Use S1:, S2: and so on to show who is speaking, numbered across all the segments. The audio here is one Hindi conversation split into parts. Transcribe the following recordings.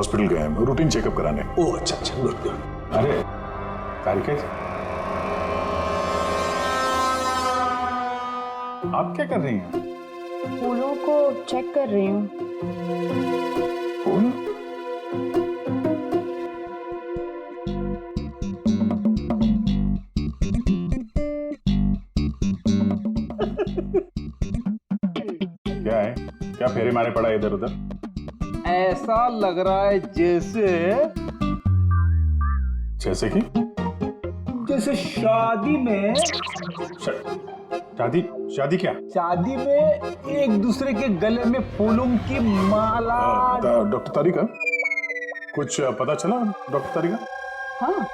S1: हॉस्पिटल गए हैं, रूटीन चेकअप कराने।
S2: ओह अच्छा अच्छा, गुड गुड।
S1: अरे कारिका जी, आप क्या कर रही हैं?
S3: फूलों को चेक कर रही हूँ।
S1: फूल? क्या है? क्या फेरे मारे पड़ा इधर उधर?
S4: ऐसा लग रहा है
S1: जैसे कि
S4: जैसे शादी में
S1: शादी क्या?
S4: शादी में एक दूसरे के गले में फूलों की माला।
S1: डॉक्टर तारिका, कुछ पता चला डॉक्टर तारिका?
S3: हाँ,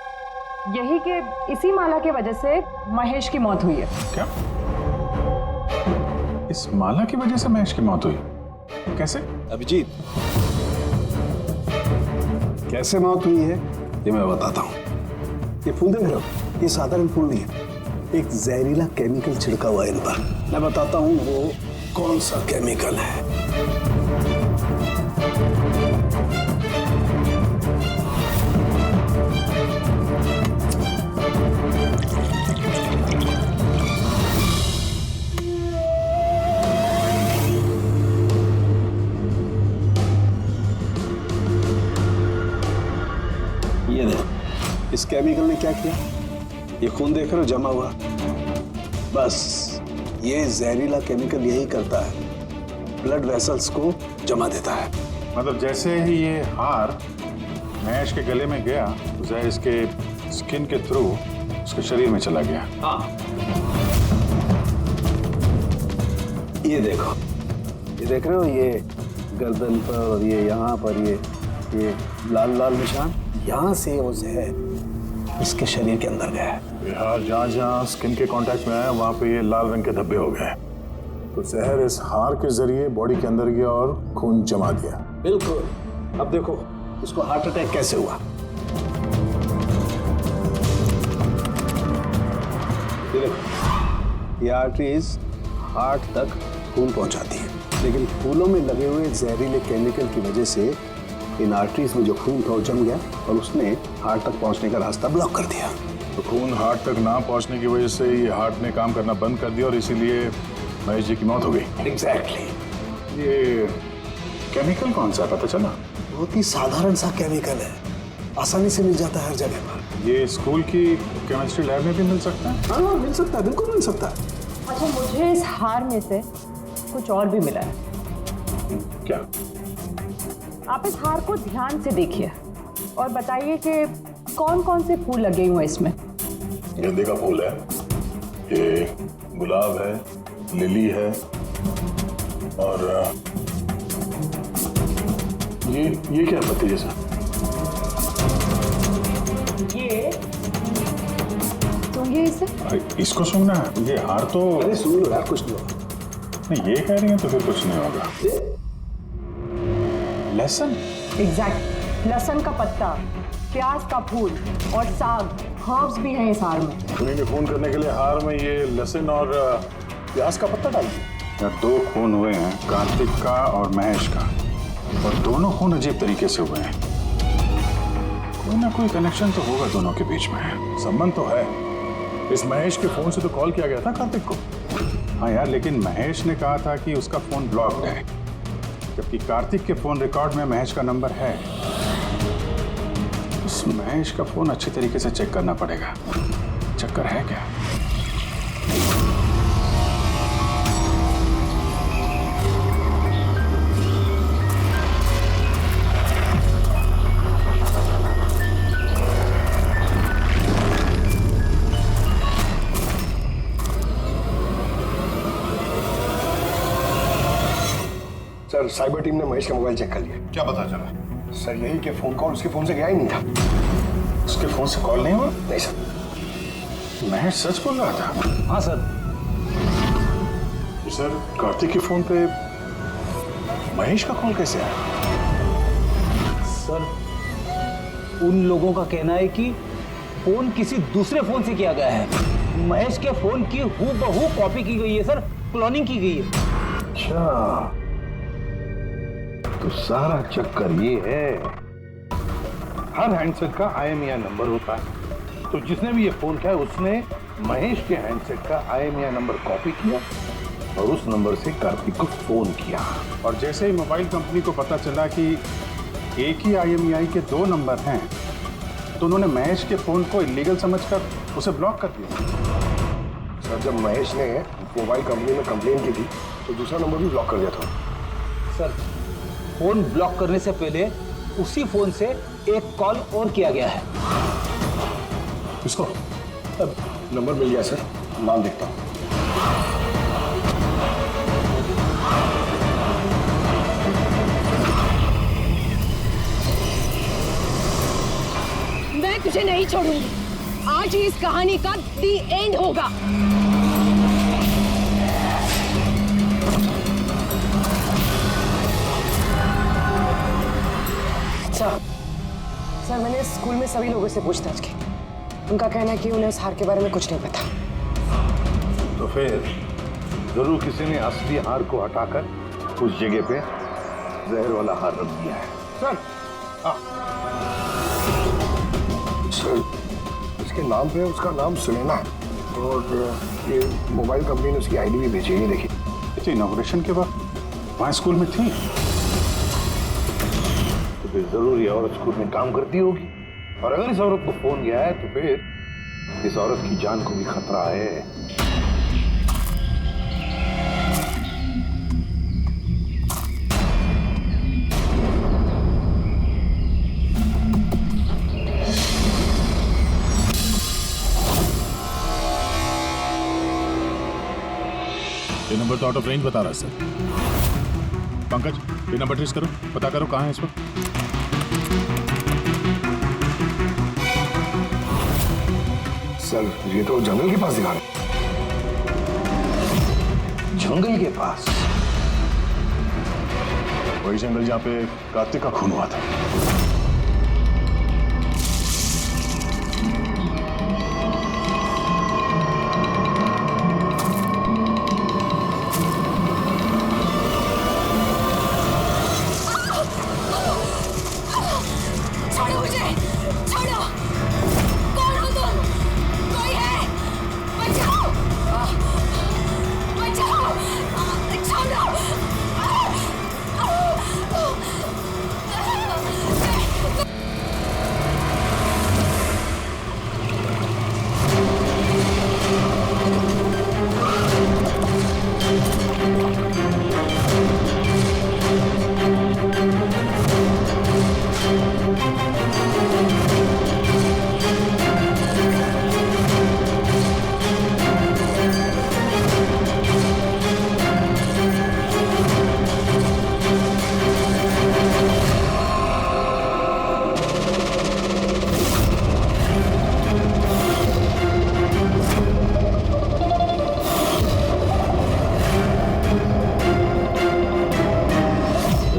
S3: यही कि इसी माला की वजह से महेश की मौत हुई है।
S1: क्या? इस माला की वजह से महेश की मौत हुई? कैसे?
S2: अभिजीत, कैसे मौत हुई है ये मैं बताता हूँ। ये फूल देख रहे हो, ये साधारण फूल नहीं है, एक जहरीला केमिकल छिड़का हुआ है इन पर। मैं बताता हूँ वो कौन सा केमिकल है। ये देखो, इस केमिकल ने क्या किया, ये खून देख रहे हो जमा हुआ, बस ये जहरीला केमिकल यही करता है, ब्लड वेसल्स को जमा देता है।
S1: मतलब जैसे ही ये हार महेश के गले में गया तो जहर इसके स्किन के थ्रू उसके शरीर में चला गया।
S2: हाँ, ये देखो, ये देख रहे हो, ये गर्दन पर और ये यहाँ पर ये लाल लाल निशान, यहाँ से वो जहर इसके शरीर के अंदर गया है।
S1: हार जहाँ जहाँ स्किन के कांटेक्ट में आया वहाँ पे ये लाल रंग के धब्बे हो गए, तो जहर इस हार के जरिए बॉडी के अंदर गया और खून जमा दिया।
S2: बिल्कुल। अब देखो इसको हार्ट अटैक कैसे हुआ। ये देखो, ये आर्टरीज हार्ट तक खून पहुंचाती है, लेकिन फूलों में लगे हुए जहरीले केमिकल की वजह से इन आर्टरीज में जो खून था वो जम गया और उसने हार्ट तक पहुंचने का रास्ता ब्लॉक कर दिया।
S1: तो खून हार्ट तक ना पहुंचने की वजह से ये हार्ट ने काम करना बंद कर दिया और इसीलिए महेश जी की मौत हो गई।
S2: एग्जैक्टली।
S1: ये केमिकल कौन सा पता चला?
S2: बहुत ही साधारण सा केमिकल है, आसानी से मिल जाता है हर जगह पर।
S1: ये स्कूल की केमिस्ट्री लैब में भी मिल सकता है?
S2: हाँ मिल सकता है, बिल्कुल मिल सकता है।
S3: अच्छा, मुझे इस हार में से कुछ और भी मिला है।
S1: क्या?
S3: आप इस हार को ध्यान से देखिए और बताइए कि कौन कौन से फूल लगे हुए हैं इसमें।
S1: गेंदे का फूल है, ये गुलाब है, लिली है और ये क्या पत्ती जैसा?
S3: ये सूंघिए इसे।
S1: अरे इसको सूंघना है? ये हार तो
S2: अरे सुन लो यार, कुछ नहीं होगा।
S1: नहीं, ये कह रही हैं तो फिर कुछ नहीं होगा। लहसुन?
S3: एग्जैक्ट, लहसुन का पत्ता, प्याज का फूल और साग, हर्ब्स भी हैं इस हार में।
S1: खून खून करने के लिए हार में ये लहसुन और प्याज का पत्ता डाल दिया। दो खून हुए हैं, कार्तिक का और महेश का, और दोनों खून अजीब तरीके से हुए हैं। कोई ना कोई कनेक्शन तो होगा दोनों के बीच में, संबंध तो है। इस महेश के फोन से तो कॉल किया गया था कार्तिक को। हाँ यार, लेकिन महेश ने कहा था कि उसका फोन ब्लॉक्ड है, जबकि कार्तिक के फोन रिकॉर्ड में महेश का नंबर है। उस महेश का फोन अच्छी तरीके से चेक करना पड़ेगा। चक्कर है क्या?
S2: सर, साइबर टीम ने महेश का मोबाइल चेक कर लिया।
S1: क्या पता चला?
S2: सर यही कि फोन कॉल उसके फोन से गया ही नहीं था।
S1: उसके फोन से कॉल नहीं हुआ?
S2: नहीं सर।
S1: महेश सच बोल रहा था?
S4: हाँ सर।
S1: सर, कार्तिक के फोन पे महेश का कॉल कैसे आया?
S4: सर, उन लोगों का कहना है कि फोन किसी दूसरे फोन से किया गया है। महेश के फोन की हूबहू कॉपी की गई है सर, क्लोनिंग की गई है।
S2: अच्छा, तो सारा चक्कर ये है
S5: हर हैंडसेट का IMEI नंबर होता है। तो जिसने भी ये फोन किया उसने महेश के हैंडसेट का IMEI नंबर कॉपी किया और उस नंबर से कार्तिक को फोन किया।
S1: और जैसे ही मोबाइल कंपनी को पता चला कि एक ही IMEI के 2 नंबर हैं, तो उन्होंने महेश के फोन को इलीगल समझकर उसे ब्लॉक कर दिया।
S6: सर, जब महेश ने मोबाइल कंपनी में कंप्लेन की थी तो दूसरा नंबर भी ब्लॉक कर दिया था।
S4: सर, फोन ब्लॉक करने से पहले उसी फोन से एक कॉल और किया गया है।
S1: किसको?
S6: अब नंबर मिल गया सर, नाम देखता हूँ।
S7: मैं तुझे नहीं छोड़ूंगी। आज ही इस कहानी का दी एंड होगा।
S8: सर, मैंने स्कूल में सभी लोगों से पूछताछ की। उनका कहना है कि उन्हें उस हार के बारे में कुछ नहीं पता।
S5: तो फिर जरूर किसी ने असली हार को हटाकर उस जगह पे जहर वाला हार रख दिया है। सर,
S6: सर, इसके नाम पे उसका नाम सुनैना है और ये मोबाइल कंपनी ने उसकी ID भी भेजी है, ये देखिए।
S1: अच्छा, इनॉग्रेशन के बाद वहाँ स्कूल में थी?
S5: तो फिर जरूर ये औरत स्कूल में काम करती होगी। और अगर इस औरत को फोन गया है तो फिर इस औरत की जान को भी खतरा है।
S1: ये नंबर तो आउट ऑफ रेंज बता रहा है सर। पंकज, ये नंबर ट्रेस करो, पता करो कहाँ है इस वक्त।
S6: सर, ये तो जंगल के पास दिखा रहे हैं।
S5: जंगल के पास?
S1: वही जंगल जहाँ पे कार्तिक का खून हुआ था।
S7: छोड़ो मुझे, छोड़ो। कौन हो तुम? कोई है? बचाओ, बचाओ, छोड़ो।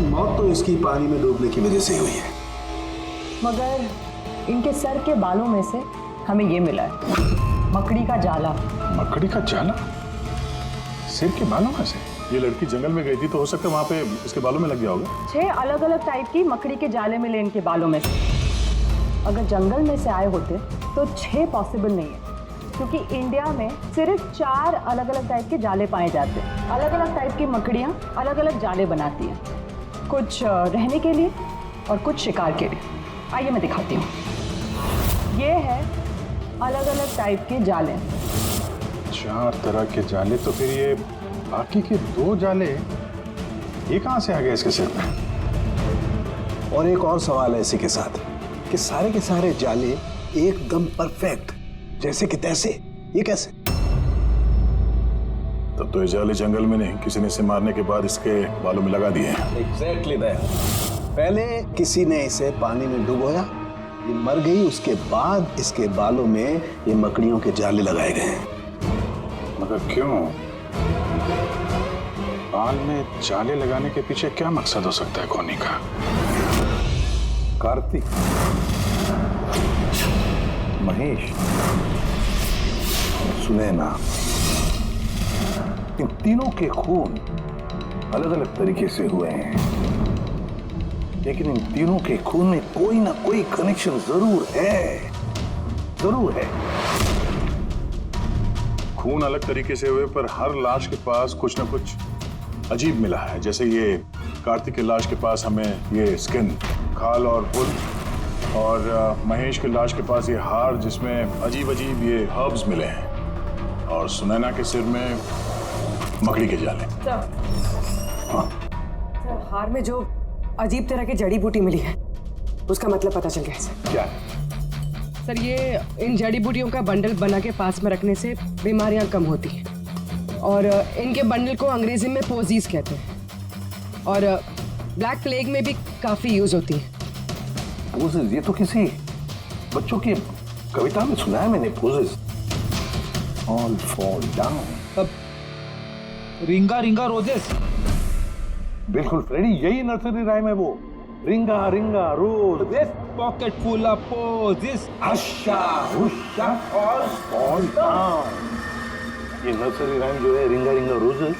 S2: मौत तो इसकी पानी में डूबने की वजह से ही हुई है।
S3: मगर इनके सर के बालों में से हमें ये मिला है, मकड़ी का जाला।
S1: मकड़ी का जाला? सिर के बालों में से? ये लड़की जंगल में गई थी तो हो सकता है वहाँ पे इसके बालों में लग गया होगा।
S3: 6 अलग अलग टाइप की मकड़ी के जाले मिले इनके बालों में से। अगर जंगल में से आए होते तो 6 पॉसिबल नहीं है, क्योंकि इंडिया में सिर्फ 4 अलग अलग टाइप के जाले पाए जाते हैं। अलग अलग टाइप की मकड़ियाँ अलग अलग जाले बनाती हैं, कुछ रहने के लिए और कुछ शिकार के लिए। आइए मैं दिखाती हूँ। ये है अलग अलग टाइप के जाले।
S1: 4 तरह के जाले, तो फिर ये बाकी के 2 जाले ये कहाँ से आ गए इसके सिर में?
S2: और एक और सवाल है इसी के साथ कि सारे के सारे जाले एकदम परफेक्ट, जैसे कि तैसे, ये कैसे?
S1: तब तो ये जाले जंगल में नहीं, किसी ने इसे मारने के बाद इसके बालों में लगा दिए हैं।
S2: Exactly that. पहले किसी ने इसे पानी में डुबोया, ये मर गई, उसके बाद इसके बालों में ये मकड़ियों के जाले लगाए गए हैं।
S1: मगर क्यों? बाल में जाले लगाने के पीछे क्या मकसद हो सकता है कोनी का?
S5: कार्तिक, महेश, सुनैना, इन तीनों के खून अलग अलग तरीके से हुए हैं। लेकिन इन तीनों के खून में कोई ना कोई कनेक्शन जरूर है, जरूर है।
S1: खून अलग तरीके से हुए पर हर लाश के पास कुछ ना कुछ अजीब मिला है। जैसे ये कार्तिक की लाश के पास हमें ये स्किन, खाल और पुल, और महेश की लाश के पास ये हार जिसमें अजीब अजीब ये हर्ब्स मिले हैं, और सुनैना के सिर में मकड़ी के जाले।
S8: सर, हार में जो अजीब तरह की जड़ी बूटी मिली है उसका मतलब पता चल गया है सर।
S5: क्या?
S8: सर, ये इन जड़ी बूटियों का बंडल बना के पास में रखने से बीमारियां कम होती हैं, और इनके बंडल को अंग्रेजी में पोजीज कहते हैं, और ब्लैक प्लेग में भी काफी यूज होती है।
S5: पोजेस? ये तो किसी बच्चों की कविता में सुना है मैंने। Posies all fall down.
S4: अब रिंगा रिंगा रोजेस।
S5: बिल्कुल फ्रेडी, यही नर्सरी राइम है वो। Ringa ringa rose,
S4: pocket full of posies,
S5: husha husha all fall down. ये नर्सरी राइम जो है, रिंगा रिंगा रोजेस,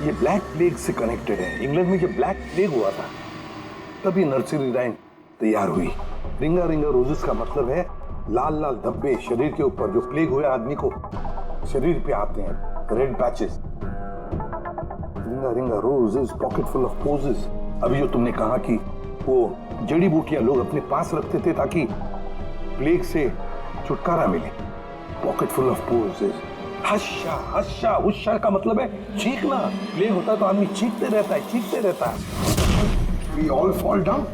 S5: ये ब्लैक प्लेग से कनेक्टेड है। इंग्लैंड में जब ब्लैक प्लेग हुआ था तभी नर्सरी राइम तैयार हुई। रिंगा रिंगा रोजेस का मतलब है लाल लाल धब्बे शरीर के ऊपर, जो प्लेग हुए आदमी को शरीर पे आते हैं, red patches. Ringa ringa roses, pocket full of posies. अभी जो तुमने कहा कि वो जड़ी बूटियां लोग अपने पास रखते थे ताकि प्लेग से छुटकारा मिले, पॉकेट फुल ऑफ पोजेस। हश्शा हश्शा हुश्शा का मतलब है चीखना। प्लेग होता तो आदमी चीखते रहता है, चीखते रहता है।
S6: We all fall down.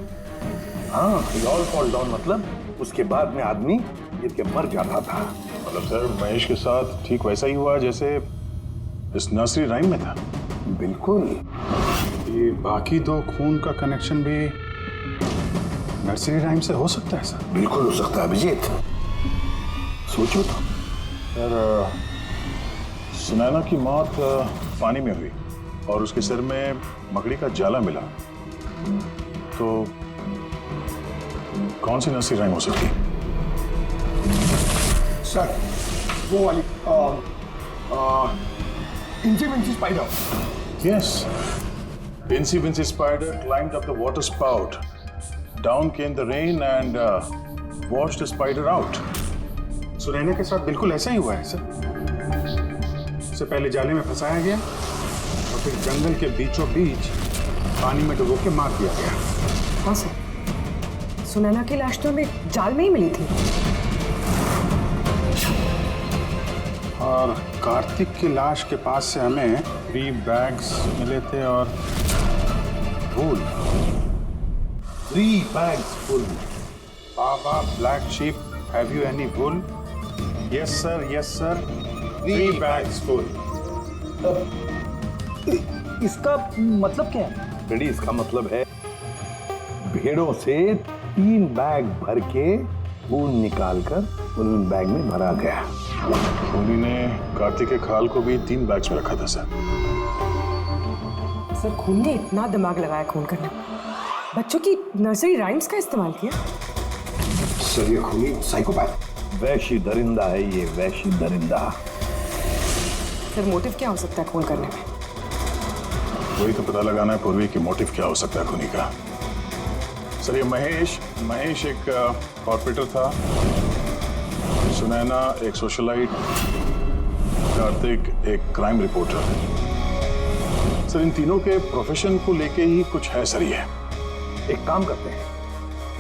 S5: हाँ, वी ऑल फॉल डाउन मतलब उसके बाद में आदमी गिर के मर जाता था।
S1: मतलब सर, महेश के साथ ठीक वैसा ही हुआ जैसे इस नर्सरी राइम में था।
S5: बिल्कुल।
S1: ये बाकी दो खून का कनेक्शन भी नर्सरी राइम से हो सकता है सर?
S5: बिल्कुल हो सकता है अभिजीत, सोचो तो।
S1: सर, सुनैना की मौत पानी में हुई और उसके सिर में मकड़ी का जाला मिला, तो कौन सी नर्सरी राइम हो सकती है?
S6: सर, वो वाली इंची Vinci spider.
S1: Yes. Incy Wincy Spider climbed up the water spout. Down came the rain and washed the spider out. Sunaina के साथ बिल्कुल ऐसा ही हुआ है सर। उससे पहले जाले में फंसाया गया और फिर जंगल के बीचों बीच पानी में डुबो के मार दिया गया।
S8: हाँ सर, सुनैना की लाश तो हमें जाल में ही मिली थी।
S1: और कार्तिक की लाश के पास से हमें 3 बैग्स मिले थे और फूल।
S5: 3 bags full.
S1: Baba, black sheep, have you any wool? Yes sir, yes sir. 3 bags full.
S4: इसका मतलब क्या है?
S5: रेडी, इसका मतलब है भेड़ों से 3 बैग भर के खून निकालकर उन बैग में भरा गया।
S1: खूनी ने कार्तिक के खाल को भी 3 बैग्स में रखा था सर।
S8: सर, खून ने इतना दिमाग लगाया खून करने में, बच्चों की नर्सरी राइम्स का इस्तेमाल किया।
S6: सर, ये खूनी साइकोपैथ।
S5: वैशी दरिंदा है ये, वैशी दरिंदा।
S8: सर, मोटिव क्या हो सकता है खून करने में?
S1: वही तो पता लगाना है पूर्वी की मोटिव क्या हो सकता है खूनी का। सर, ये महेश एक कॉर्पोरेटर था, सुनैना एक सोशलाइट, कार्तिक एक क्राइम रिपोर्टर। सर, इन तीनों के प्रोफेशन को लेके ही कुछ है सर। ये
S5: एक काम करते हैं,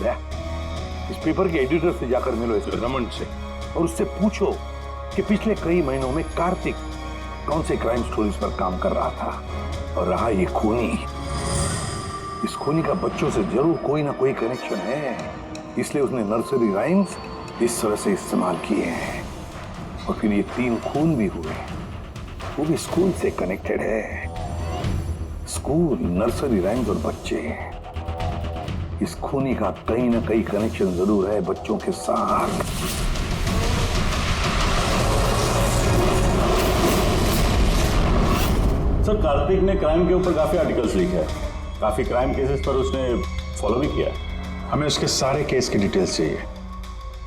S5: ले, इस पेपर के एडिटर से जाकर मिलो, इस रमन से, और उससे पूछो कि पिछले कई महीनों में कार्तिक कौन से क्राइम स्टोरीज पर काम कर रहा था। और रहा ये खूनी, इस खूनी का बच्चों से जरूर कोई ना कोई कनेक्शन है, इसलिए उसने नर्सरी राइम्स इस तरह से इस्तेमाल किए हैं। और फिर ये 3 खून भी हुए, वो भी स्कूल से कनेक्टेड है। स्कूल, नर्सरी राइम्स और बच्चे, इस खूनी का कहीं ना कहीं कनेक्शन जरूर है बच्चों के साथ।
S9: सर, कार्तिक ने क्राइम के ऊपर काफी आर्टिकल्स लिखे हैं, काफी क्राइम केसेस पर उसने फॉलो भी किया है।
S1: हमें उसके सारे केस की डिटेल्स चाहिए,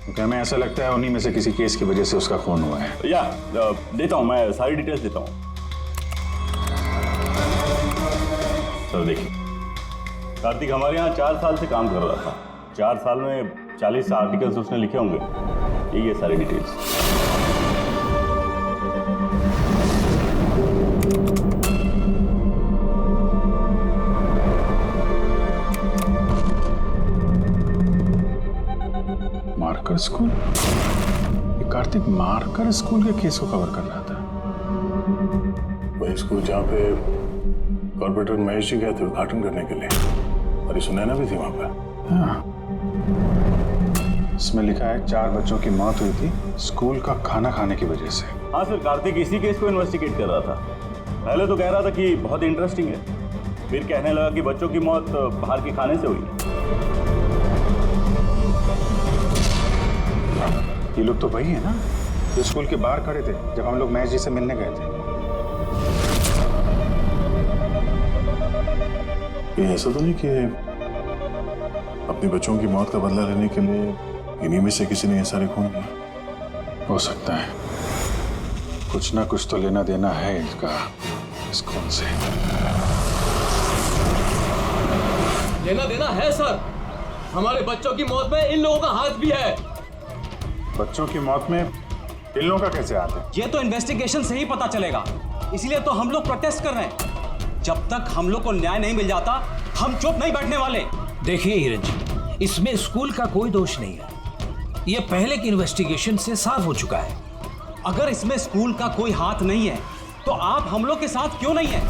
S1: क्योंकि हमें ऐसा लगता है उन्हीं में से किसी केस की वजह से उसका खून हुआ है।
S9: या देता हूं, मैं सारी डिटेल्स देता हूं। सर देखिए, कार्तिक हमारे यहाँ 4 साल से काम कर रहा था। 4 साल में 40 आर्टिकल्स उसने लिखे होंगे। यही है सारी डिटेल्स।
S1: Marker school? ये कार्तिक मार्कर स्कूल के केस को कवर कर रहा था।
S6: वही स्कूल जहाँ पे कॉर्पोरेटर महेश जी गए थे उद्घाटन करने के लिए, और ये सुनैना भी थी वहां पे।
S1: हाँ, इसमें लिखा है 4 बच्चों की मौत हुई थी स्कूल का खाना खाने की वजह से।
S9: हाँ सर, कार्तिक इसी केस को इन्वेस्टिगेट कर रहा था। पहले तो कह रहा था कि बहुत इंटरेस्टिंग है, फिर कहने लगा कि बच्चों की मौत बाहर के खाने से हुई।
S1: ये लोग तो वही है ना जो स्कूल के बाहर खड़े थे जब हम लोग महेश जी से मिलने गए थे।
S6: ये ऐसा तो नहीं कि अपने बच्चों की मौत का बदला लेने के लिए इन्हीं में से किसी ने ये सारे खून किए?
S1: हो सकता है, कुछ ना कुछ तो लेना देना है इसका इस खून से।
S10: लेना देना है सर। हमारे बच्चों की मौत में इन लोगों का हाथ भी है।
S1: बच्चों की मौत में इन लोगों का कैसे हाथ है?
S4: ये तो इन्वेस्टिगेशन से ही पता चलेगा, इसलिए तो हम लोग प्रोटेस्ट कर रहे हैं। जब तक हम लोग को न्याय नहीं मिल जाता हम चुप नहीं बैठने वाले।
S11: देखिए हिरन जी, इसमें स्कूल का कोई दोष नहीं है। ये पहले की इन्वेस्टिगेशन से साफ हो चुका है।
S4: अगर इसमें स्कूल का कोई हाथ नहीं है तो आप हम लोग के साथ क्यों नहीं है?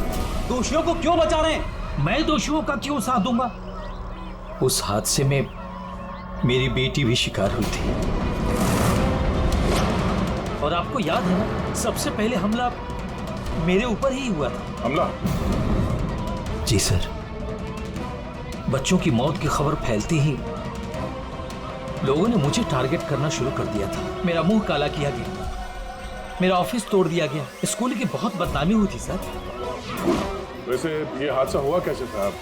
S4: दोषियों को क्यों बचा रहे हैं?
S11: मैं दोषियों का क्यों साथ दूंगा? उस हादसे में मेरी बेटी भी शिकार हुई थी। और आपको याद है ना, सबसे पहले हमला मेरे ऊपर ही हुआ था।
S6: हमला?
S11: जी सर। बच्चों की मौत की खबर फैलती ही लोगों ने मुझे टारगेट करना शुरू कर दिया था। मेरा मुंह काला किया गया, मेरा ऑफिस तोड़ दिया गया, स्कूल की बहुत बदनामी हुई थी सर।
S6: वैसे ये हादसा हुआ कैसे था, आप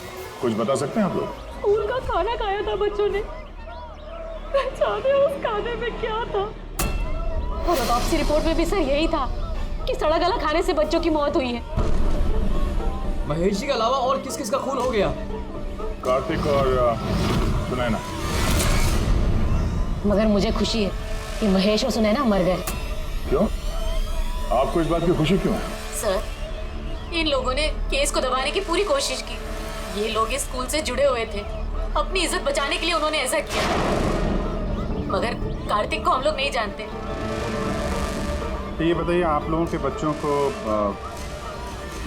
S6: कुछ बता सकते हैं आप लोग?
S3: स्कूल का खाना खाया था बच्चों ने, जाने उस खाने में क्या था।
S7: और ऑटोप्सी रिपोर्ट में भी सर यही था कि सड़ा गला खाने से बच्चों की मौत हुई है।
S10: महेश जी के अलावा और किस किस का खून हो गया?
S6: कार्तिक और सुनैना।
S7: मगर मुझे खुशी है कि महेश और सुनैना मर गए।
S6: क्यों? आपको इस बात की खुशी क्यों है?
S7: सर, इन लोगों ने केस को दबाने की पूरी कोशिश की। ये लोग इस स्कूल से जुड़े हुए थे, अपनी इज्जत बचाने के लिए उन्होंने ऐसा किया। मगर कार्तिक को हम लोग नहीं जानते।
S1: तो ये बताइए, आप लोगों के बच्चों को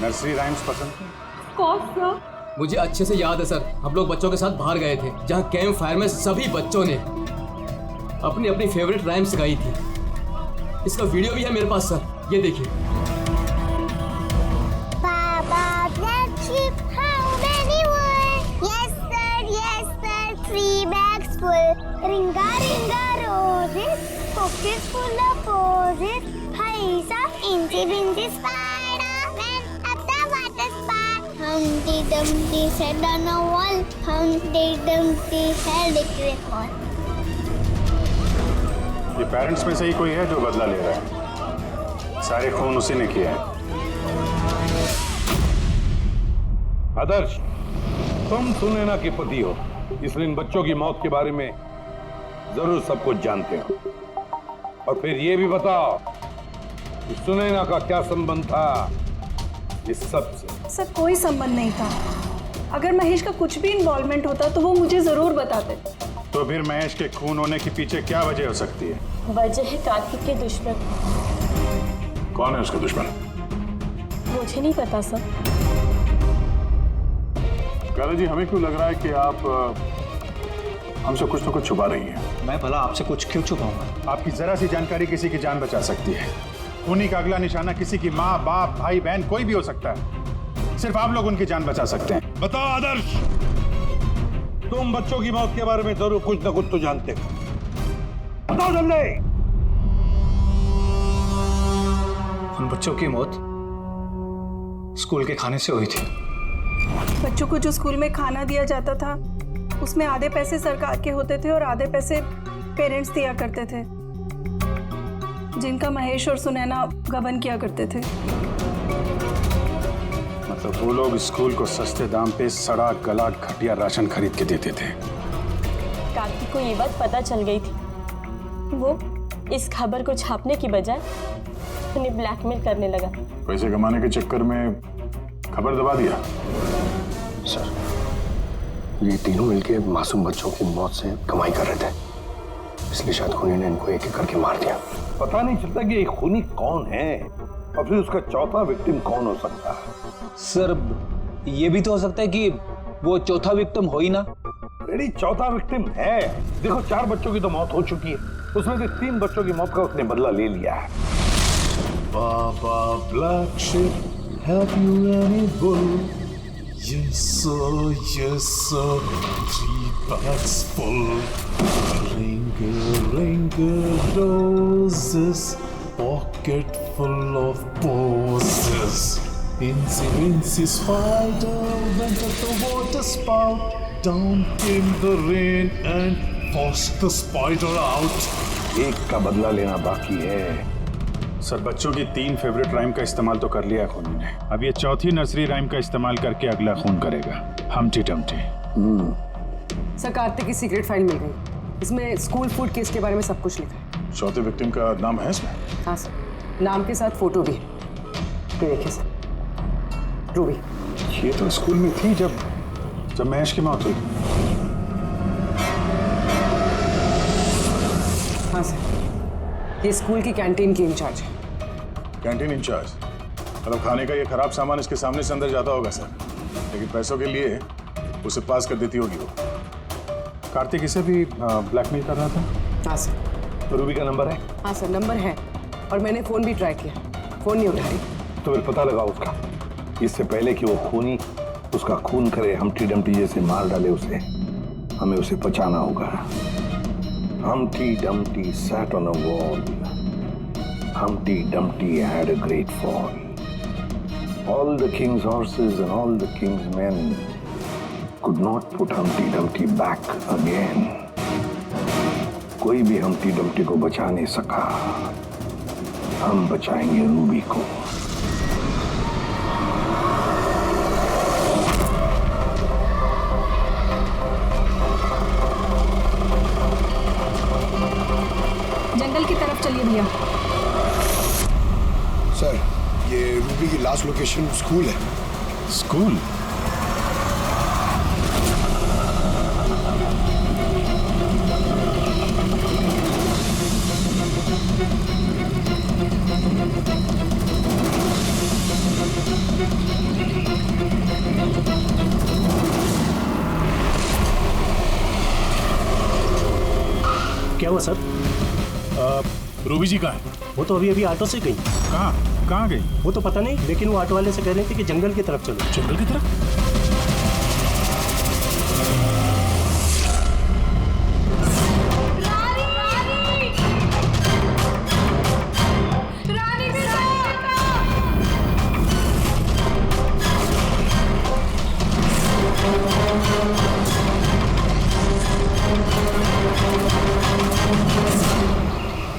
S1: नर्सरी राइम्स पसंद है?
S3: कौन सा?
S10: मुझे अच्छे से याद है सर, हम लोग बच्चों के साथ बाहर गए थे जहाँ कैंप फायर में सभी बच्चों ने अपनी अपनी फेवरेट राइम्स गाई थी। इसका वीडियो भी है मेरे पास सर, ये देखिए।
S12: Ringa ringa roses, pockets full of posies. Paisa incy wincy spider went up the water spout. Humpty Dumpty sat on a wall. Humpty Dumpty held it with all.
S1: ये पेरेंट्स में से ही कोई है जो बदला ले रहा है? सारे खून उसी ने किए हैं।
S5: आदर्श, तुम सुनैना के पति हो, इसलिए इन बच्चों की मौत के बारे में जरूर सब कुछ जानते हो। और फिर ये भी बताओ कि सुनैना का क्या संबंध था इस सब से?
S13: सर, कोई संबंध नहीं था। अगर महेश का कुछ भी इन्वॉल्वमेंट होता तो वो मुझे जरूर बताते।
S1: तो फिर महेश के खून होने के पीछे क्या वजह हो सकती है?
S7: वजह है कार्तिक के दुश्मन।
S6: कौन है उसका दुश्मन?
S7: मुझे नहीं पता सर।
S6: काला जी, हमें क्यों लग रहा है कि आप हमसे कुछ तो कुछ छुपा रही हैं?
S4: मैं भला आपसे कुछ क्यों छुपाऊंगा?
S1: आपकी जरा सी जानकारी किसी की जान बचा सकती है। खूनी का अगला निशाना किसी की माँ, बाप, भाई, बहन कोई भी हो सकता है। सिर्फ आप लोग उनकी जान बचा सकते हैं।
S5: बताओ आदर्श, तुम बच्चों की मौत के बारे में जरूर कुछ ना कुछ तो जानते हो। बताओ जल्दी।
S4: उन बच्चों की मौत स्कूल के खाने से हुई थी।
S13: बच्चों को जो स्कूल में खाना दिया जाता था उसमें आधे पैसे सरकार के होते थे और आधे पैसे पेरेंट्स दिया करते थे, जिनका महेश और सुनैना गबन किया करते थे।
S1: तो वो लोग स्कूल को सस्ते दाम पे सड़ा गला घटिया राशन खरीद के देते थे।
S14: कार्तिक को ये बात पता चल गई थी। वो इस खबर को छापने की बजाय उन्हें ब्लैकमेल करने लगा।
S1: पैसे कमाने के चक्कर में खबर दबा दिया।
S2: सर, ये तीनों मिलके मासूम बच्चों की मौत से कमाई कर रहे थे, इसलिए शायद खूनी ने इनको एक एक करके मार दिया।
S5: पता नहीं चलता कि एक खूनी कौन है और फिर उसका चौथा विक्टिम कौन हो सकता है।
S4: सर, ये भी तो हो सकता है कि वो चौथा विक्टिम हो ही ना।
S5: रेडी, चौथा विक्टिम है। देखो, 4 बच्चों की तो मौत हो चुकी है, उसमें से 3 बच्चों की मौत का उसने बदला ले लिया है।
S6: Baba Black Sheep, have you any bull? Yes sir, 3 bags full. Ring roses, pocket full of posies. Incy spider went at the water spout. Down came the rain and forced the spider out.
S5: एक का बदला लेना बाकी है।
S1: सर, बच्चों की 3 फेवरेट राइम का इस्तेमाल तो कर लिया खूनी ने। अब ये चौथी नर्सरी राइम का इस्तेमाल करके अगला खून करेगा, हमटी टमटी।
S8: सर, कार्तिक की सीक्रेट फाइल मिल गई। इसमें स्कूल फूड केस के बारे में सब कुछ लिखा है।
S1: चौथे विक्टिम का नाम है इसमें?
S8: हाँ सर, नाम के साथ फोटो भी। तो देखिए सर, रूबी।
S1: ये तो स्कूल में थी जब महेश की मौत हुई।
S8: हाँ सर, ये स्कूल की कैंटीन की इंचार्ज है।
S1: Canteen incharge? मतलब खाने का ये खराब सामान इसके सामने से अंदर जाता होगा सर, लेकिन पैसों के लिए उसे पास कर देती होगी वो। कार्तिक इसे भी ब्लैकमेल कर रहा था?
S8: हाँ सर।
S5: तो रूबी का नंबर है?
S8: हाँ सर, नंबर है, और मैंने फोन भी ट्राई किया, फोन नहीं उठा रही।
S5: तो फिर पता लगा उसका, इससे पहले कि वो खूनी उसका खून करे, हमटी डमटी जैसे मार डाले उसे, हमें उसे बचाना होगा। Humpty Dumpty sat on a wall. Humpty Dumpty had a great fall. All the king's horses and all the king's men could not put Humpty Dumpty back again. कोई भी Humpty Dumpty को बचा नहीं सका। हम बचाएंगे रूबी को।
S13: जंगल की तरफ चलिए भैया।
S2: सर, ये रूबी की लास्ट लोकेशन स्कूल है।
S1: स्कूल?
S15: क्या हुआ सर?
S6: रूबी जी कहाँ है?
S15: वो तो अभी ऑटो से गई।
S6: कहाँ गई?
S15: वो तो पता नहीं, लेकिन वो ऑटो वाले से कह रहे थे कि जंगल की तरफ चलो।
S6: जंगल की तरफ?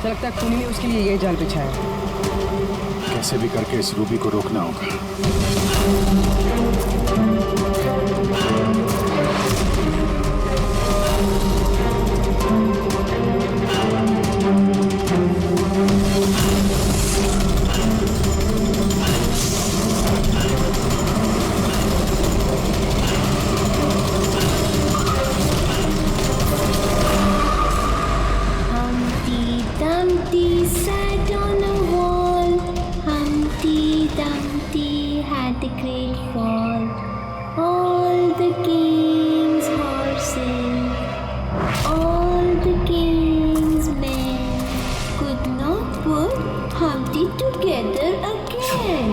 S8: लगता है खूनी ने उसके लिए ये जाल बिछाया है।
S1: कैसे भी करके इस रूबी को रोकना होगा।
S12: Dumpty sat on a wall. Humpty Dumpty had a great fall. All the king's horses, all the king's men could not put Humpty together again.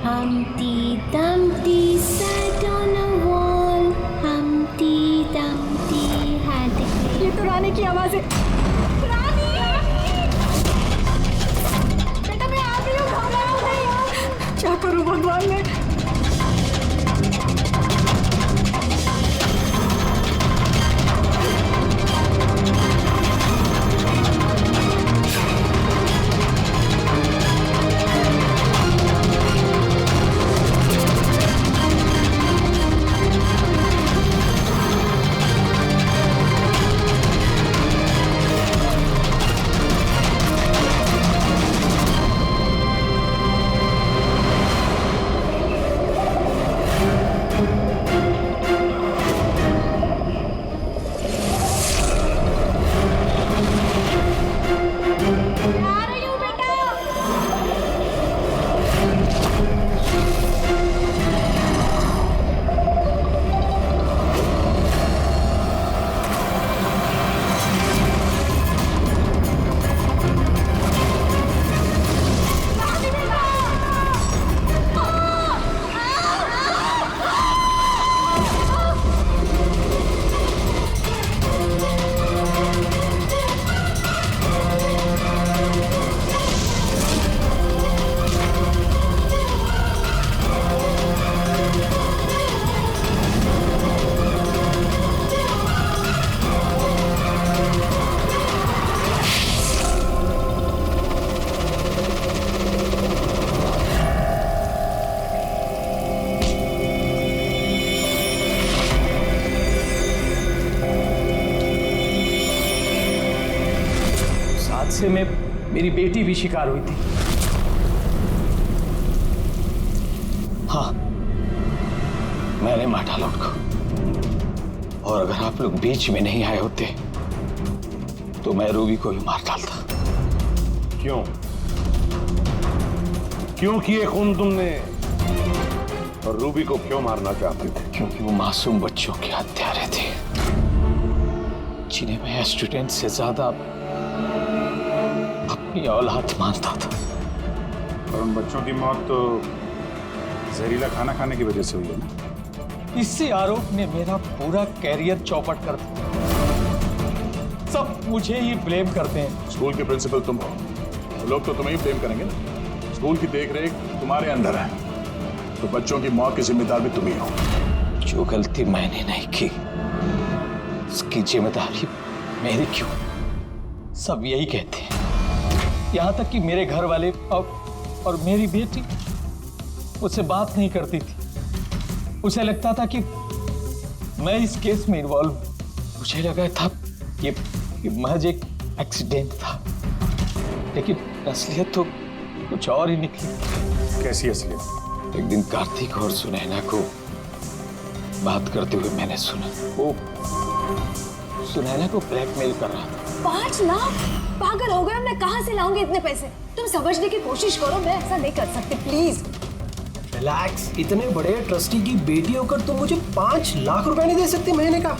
S12: Humpty Dumpty sat on a wall. Humpty Dumpty had a great.
S13: ये तो रानी की आवाज है। क्या करूं भगवान ने?
S11: हादसे में मेरी बेटी भी शिकार हुई थी। हाँ, मैंने मार डाला उनको। और अगर आप लोग बीच में नहीं आए होते तो मैं रूबी को भी मार डालता।
S5: क्यों क्यों किए खून तुमने? और रूबी को क्यों मारना चाहते थे?
S11: क्योंकि वो मासूम बच्चों के हत्यारे थे, जिन्हें मैं स्टूडेंट से ज्यादा अपनी औलाद मानता था।
S1: और उन बच्चों की मौत तो जहरीला खाना खाने की वजह से हुई है ना?
S11: इसी आरोप ने मेरा पूरा कैरियर चौपट कर दिया। सब मुझे ही ब्लेम करते हैं।
S1: स्कूल के प्रिंसिपल तुम हो, तो लोग तो तुम्हें ही ब्लेम करेंगे ना। स्कूल की देखरेख तुम्हारे अंदर है, तो बच्चों की मौत की जिम्मेदार भी तुम ही हो।
S11: जो गलती मैंने नहीं की, उसकी जिम्मेदारी मेरी क्यों? सब यही कहते हैं। यहाँ तक कि मेरे घर वाले और मेरी बेटी उससे बात नहीं करती थी। उसे लगता था कि मैं इस केस में इन्वॉल्व हूं। मुझे लगा था ये महज एक एक्सीडेंट था, लेकिन असलियत तो कुछ और ही निकली।
S1: कैसी असलियत?
S11: एक दिन कार्तिक और सुनैना को बात करते हुए मैंने सुना। वो सुनैना को ब्लैकमेल कर रहा था।
S16: 5 लाख? पागल हो गया, मैं कहां से लाऊंगी इतने पैसे? तुम समझने की कोशिश करो, मैं ऐसा नहीं कर सकती, प्लीज।
S15: रिलैक्स, इतने बड़े ट्रस्टी की बेटी होकर तुम मुझे 5 लाख रुपए नहीं दे सकती महीने का?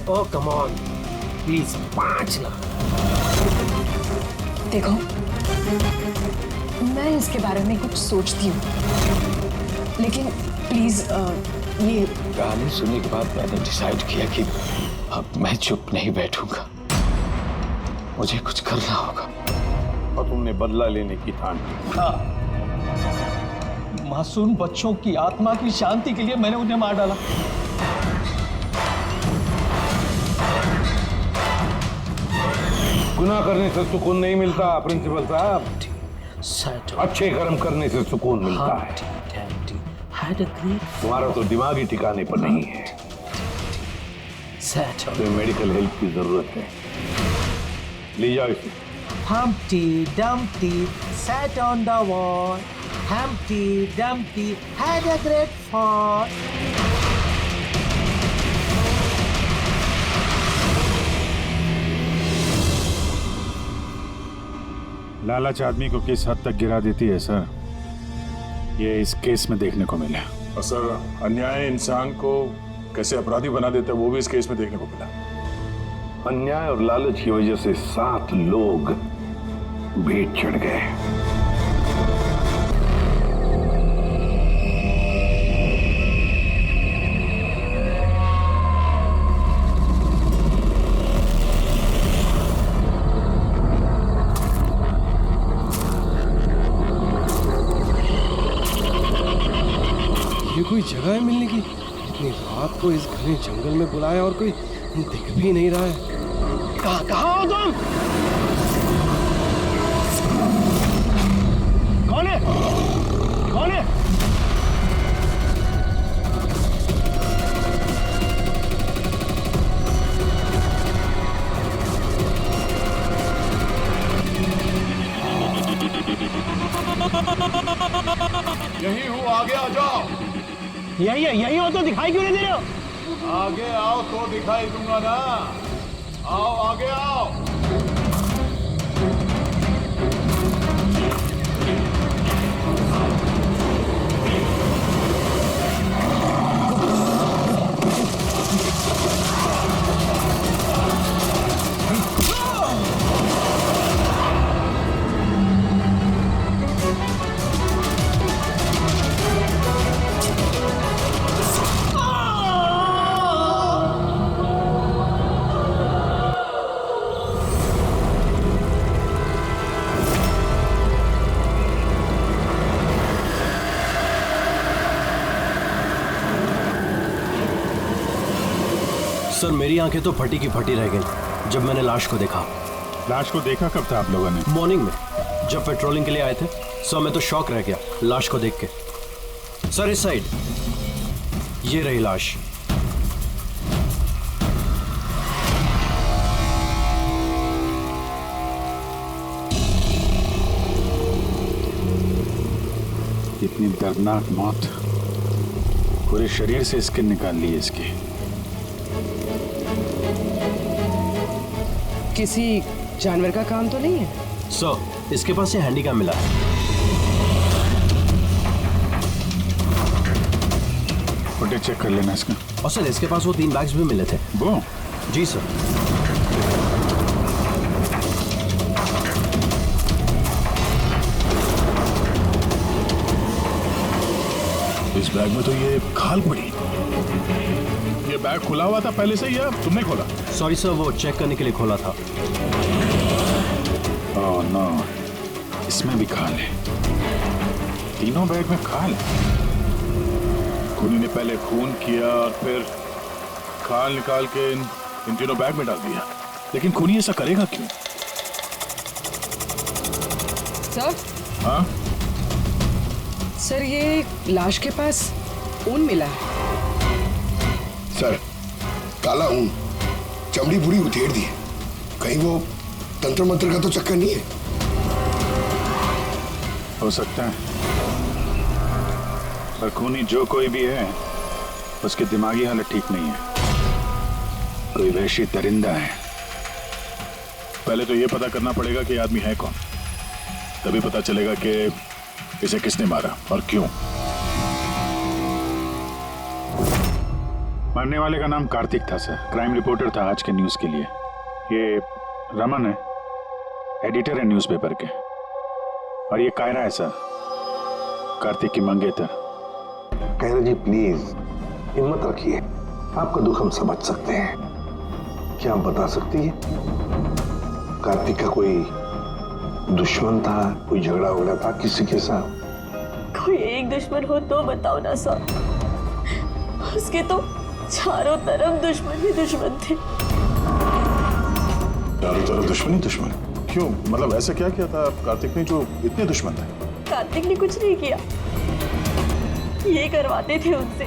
S15: ओह कम ऑन, प्लीज 5 लाख।
S16: देखो, मैं इसके बारे में कुछ सोचती हूँ, लेकिन प्लीज ये
S11: कहानी सुनने के बाद मैंने डिसाइड किया कि अब मैं चुप नहीं बैठूंगा, मुझे कुछ करना होगा।
S5: और तुमने बदला लेने की ठान ली?
S11: हाँ, मासूम बच्चों की आत्मा की शांति के लिए मैंने उन्हें मार डाला।
S5: गुनाह करने से सुकून नहीं मिलता प्रिंसिपल साहब, अच्छे कर्म करने से सुकून मिलता है। तुम्हारा तो दिमाग ही ठिकाने पर नहीं है। तुम्हें मेडिकल हेल्प की जरूरत है, ले जाओ इसे।
S17: Humpty Dumpty sat on the wall. Humpty Dumpty had a great fall.
S1: लालच आदमी को किस हद तक गिरा देती है सर, ये इस केस में देखने को मिला। और सर, अन्याय इंसान को कैसे अपराधी बना देता है वो भी इस केस में देखने को मिला।
S5: अन्याय और लालच की वजह से 7 लोग भेंट चढ़ गए।
S15: ये कोई जगह है मिलने की? इतनी रात को इस घने जंगल में बुलाया और कोई दिख भी नहीं रहा है। कहाँ हो तुम? कौन है? कौन है?
S6: यही हूँ, आगे आ जाओ।
S15: यही हो तो दिखाई क्यों नहीं दे रहे हो?
S6: आगे आओ तो दिखाई दूंगा ना। आओ आगे आओ।
S15: सर, मेरी आंखें तो फटी की फटी रह गई जब मैंने लाश को देखा।
S1: लाश को देखा कब था आप लोगों ने?
S15: मॉर्निंग में, जब पेट्रोलिंग के लिए आए थे। सर, मैं तो शॉक रह गया लाश को देख के। सर, इस साइड ये रही लाश।
S1: इतनी दर्दनाक मौत, पूरे शरीर से स्किन निकाल ली है इसकी।
S8: किसी जानवर का काम तो नहीं है?
S15: सर, इसके पास से हैंडीकैम मिला है।
S1: फुटेज चेक कर लेना इसका।
S15: और सर, इसके पास वो 3 बैग्स भी मिले थे।
S1: वो?
S15: जी सर।
S6: इस बैग में तो ये खाल पड़ी। ये बैग खुला हुआ था पहले से या तुमने खोला?
S15: सॉरी सर, वो चेक करने के लिए खोला था।
S1: ओह नो, इसमें भी खाल है। तीनों बैग में खाल।
S6: खूनी ने पहले खून किया और फिर खाल निकाल के इन तीनों बैग में डाल दिया। लेकिन खूनी ऐसा करेगा क्यों?
S8: सर?
S6: हाँ
S8: सर, ये लाश के पास ऊन मिला है।
S18: सर, काला ऊन, चमड़ी पूरी उधेड़ दी है। कहीं वो तंत्र मंत्र का तो चक्कर नहीं है?
S1: हो सकता है, पर खूनी जो कोई भी है उसकी दिमागी हालत ठीक नहीं है। कोई वहशी दरिंदा है।
S6: पहले तो ये पता करना पड़ेगा कि आदमी है कौन, तभी पता चलेगा कि इसे किसने मारा और क्यों।
S1: मरने वाले का नाम कार्तिक था सर, क्राइम रिपोर्टर था आज के न्यूज के लिए। ये रमन है, एडिटर है न्यूज़पेपर के, और ये कायरा है सर, कार्तिक की मंगेतर।
S5: कायरा जी प्लीज हिम्मत रखिए, आपका दुख हम समझ सकते हैं। क्या आप बता सकती है कार्तिक का कोई दुश्मन था, कोई झगड़ा हो रहा था किसी के साथ?
S14: कोई एक दुश्मन हो तो बताओ ना सर। उसके तो चारों तरफ दुश्मन ही दुश्मन थे।
S6: चारों तरफ दुश्मन ही दुश्मन? क्यों? मतलब ऐसा क्या किया था कार्तिक ने जो इतने दुश्मन थे?
S14: कार्तिक ने कुछ नहीं किया, ये करवाते थे उससे।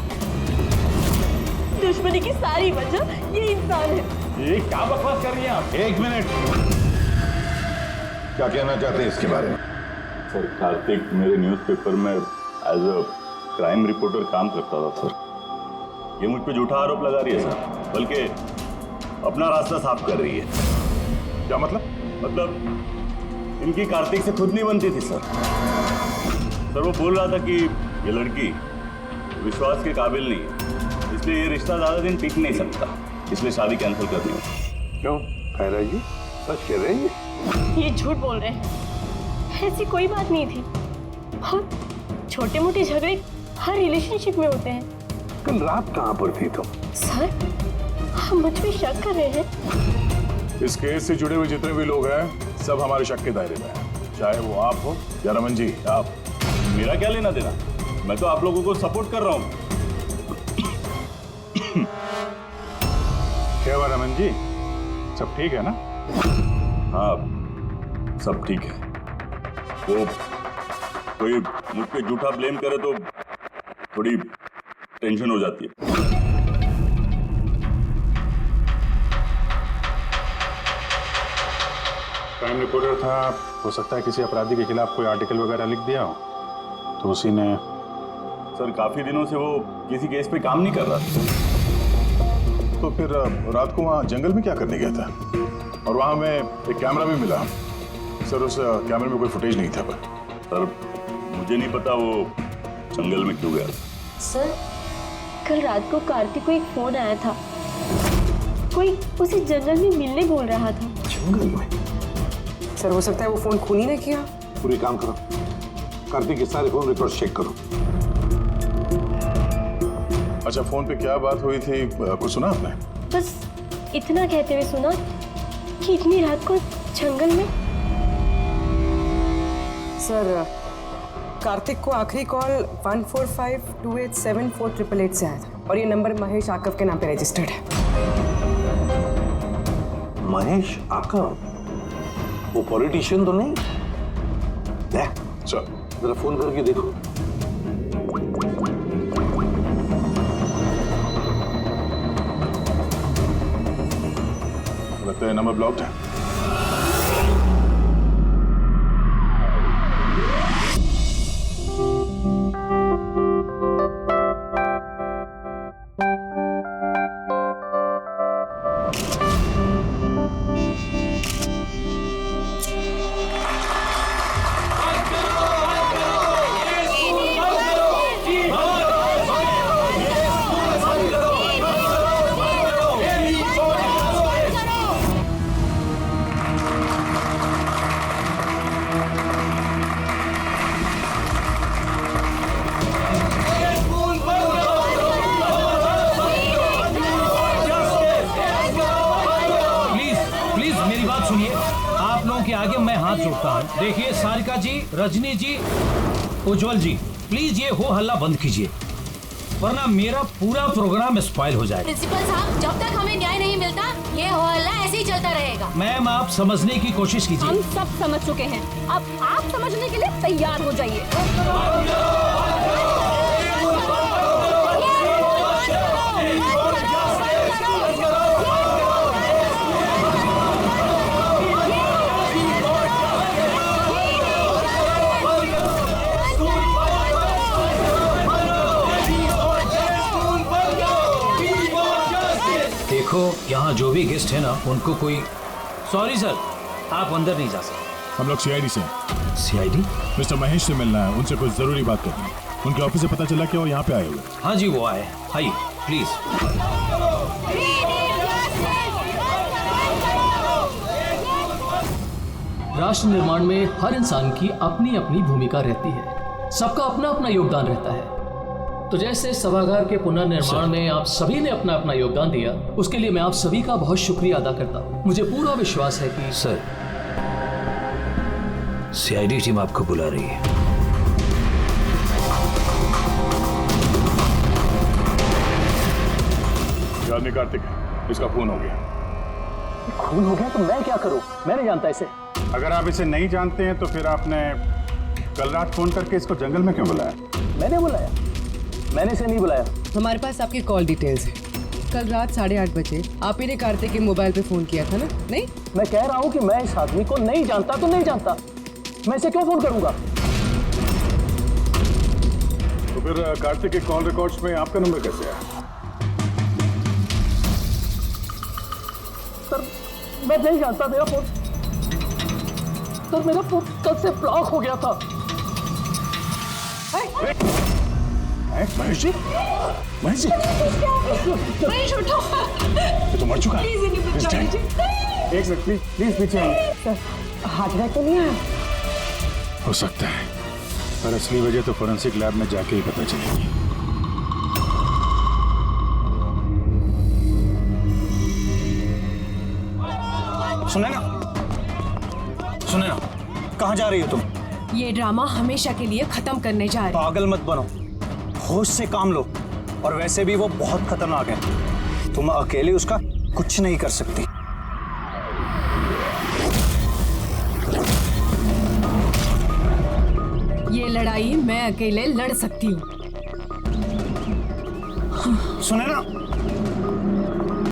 S14: दुश्मनी की सारी वजह ये इंसान है।
S9: ये क्या बकवास कर रही हैं आप? एक मिनट,
S5: क्या कहना चाहते हैं इसके बारे में?
S9: सर, कार्तिक मेरे न्यूज़पेपर में एज अ क्राइम रिपोर्टर काम करता था सर। ये मुझ पे झूठा आरोप लगा रही है सर, बल्कि अपना रास्ता साफ कर रही है।
S6: क्या मतलब?
S9: मतलब इनकी कार्तिक से खुद नहीं बनती थी सर। सर, वो बोल रहा था कि ये लड़की विश्वास के काबिल नहीं है, इसलिए ये रिश्ता ज्यादा दिन टिक नहीं सकता, इसलिए शादी कैंसिल करनी है।
S5: क्यों कायरा जी, सच कह रहे हैं?
S14: ये झूठ बोल रहे हैं, ऐसी कोई बात नहीं थी। बहुत छोटे मोटे झगड़े हर रिलेशनशिप में होते हैं।
S5: कल रात कहाँ पर थी तुम?
S14: सर, हम मुझ पे शक कर रहे हैं।
S6: इस केस से जुड़े हुए जितने भी लोग हैं सब हमारे शक के दायरे में हैं, चाहे वो आप हो या रमन जी। आप,
S9: मेरा क्या लेना देना? मैं तो आप लोगों को सपोर्ट कर रहा हूँ।
S1: क्या हुआ रमन जी, सब ठीक है ना?
S9: हाँ, सब ठीक है। वो कोई मुझ पे झूठा ब्लेम करे तो थोड़ी टेंशन हो जाती है।
S1: क्राइम रिपोर्टर था, हो सकता है किसी अपराधी के खिलाफ कोई आर्टिकल वगैरह लिख दिया हो, तो उसी ने।
S9: सर, काफी दिनों से वो किसी केस पे काम नहीं कर रहा था।
S6: तो फिर रात को वहाँ जंगल में क्या करने गया था? और वहाँ में एक कैमरा भी मिला। सर, उस कैमरे में कोई फुटेज नहीं था। पर
S9: सर, मुझे नहीं पता वो जंगल में क्यों गया।
S14: सर, कल रात को कार्तिक को एक फोन आया था, कोई उसे जंगल में मिलने बोल रहा था।
S5: जंगल में?
S8: सर, हो सकता है वो फोन खूनी ने किया।
S5: पूरी काम करो, कार्तिक के सारे फोन रिकॉर्ड चेक करो।
S6: अच्छा, फोन पे क्या बात हुई थी, कुछ सुना आपने?
S14: बस इतना कहते हुए सुना कि इतनी रात को जंगल में।
S8: सर, कार्तिक को आखिरी कॉल 1452874888 से आया था, और ये नंबर महेश आकव के नाम पे रजिस्टर्ड है।
S5: महेश आकव? वो पॉलिटिशियन तो नहीं?
S6: चल
S5: जरा फोन करके देखो।
S6: लगता है नंबर ब्लॉक्ड है।
S11: मेरी बात सुनिए, आप लोगों के आगे मैं हाथ जोड़ता हूँ। देखिए सारिका जी, रजनी जी, उज्जवल जी, प्लीज ये हो हल्ला बंद कीजिए, वरना मेरा पूरा प्रोग्राम स्पॉइल हो जाएगा।
S7: प्रिंसिपल साहब, जब तक हमें न्याय नहीं मिलता ये हल्ला ऐसे ही चलता रहेगा।
S11: मैम आप समझने की कोशिश कीजिए।
S16: हम सब समझ चुके हैं, अब आप समझने के लिए तैयार हो जाइए।
S11: देखो यहाँ जो भी गेस्ट है ना, उनको कोई सॉरी सर, आप अंदर नहीं जा सकते।
S6: हम लोग सीआईडी से हैं।
S11: सीआईडी?
S6: मिस्टर महेश से मिलना है, उनसे कुछ जरूरी बात करनी है। उनके ऑफिस से पता चला कि वो यहाँ पे आए हुए।
S11: हाँ जी वो आए, आइए प्लीज।
S10: राष्ट्र निर्माण में हर इंसान की अपनी अपनी भूमिका रहती है, सबका अपना अपना योगदान रहता है। तो जैसे सभागार के पुनर्निर्माण में आप सभी ने अपना अपना योगदान दिया, उसके लिए मैं आप सभी का बहुत शुक्रिया अदा करता हूँ। मुझे पूरा विश्वास है कि
S11: सर, सीआईडी टीम आपको बुला रही है।
S6: याद नहीं कार्तिक, इसका खून हो गया।
S10: खून हो गया तो मैं क्या करूँ? मैं नहीं जानता इसे।
S1: अगर आप इसे नहीं जानते हैं तो फिर आपने कल रात फोन करके इसको जंगल में क्यों बुलाया?
S10: मैंने बुलाया? मैंने इसे नहीं बुलाया।
S8: हमारे पास आपकी कॉल डिटेल्स है। कल रात 8:30 बजे आप ही ने कार्तिक के मोबाइल पे फोन किया था ना? नहीं,
S10: मैं कह रहा हूँ कि मैं इस आदमी को नहीं जानता तो नहीं जानता, मैं इसे क्यों फोन करूंगा?
S6: तो फिर कार्तिक के कॉल रिकॉर्ड्स में आपका नंबर कैसे आया?
S10: सर मैं नहीं जानता, मेरा फोन कल से ब्लॉक हो गया था।
S6: महेश जी, महेश जी,
S16: महेश उठो।
S6: ये तो मर चुका है।
S16: प्लीज इन्हें बचा लीजिए।
S1: एक सेकंड प्लीज, प्लीज पीछे आइए।
S3: सर हार्ट अटैक तो नहीं आया?
S1: हो सकता है, पर असली वजह तो फोरेंसिक लैब में जाके ही पता चलेगी।
S4: सुने ना, कहाँ जा रही हो तुम?
S16: ये ड्रामा हमेशा के लिए खत्म करने जा रहे हैं।
S4: पागल मत बनो, होश से काम लो। और वैसे भी वो बहुत खतरनाक है, तुम अकेले उसका कुछ नहीं कर सकती।
S16: ये लड़ाई मैं अकेले लड़ सकती हूँ।
S4: सुने ना,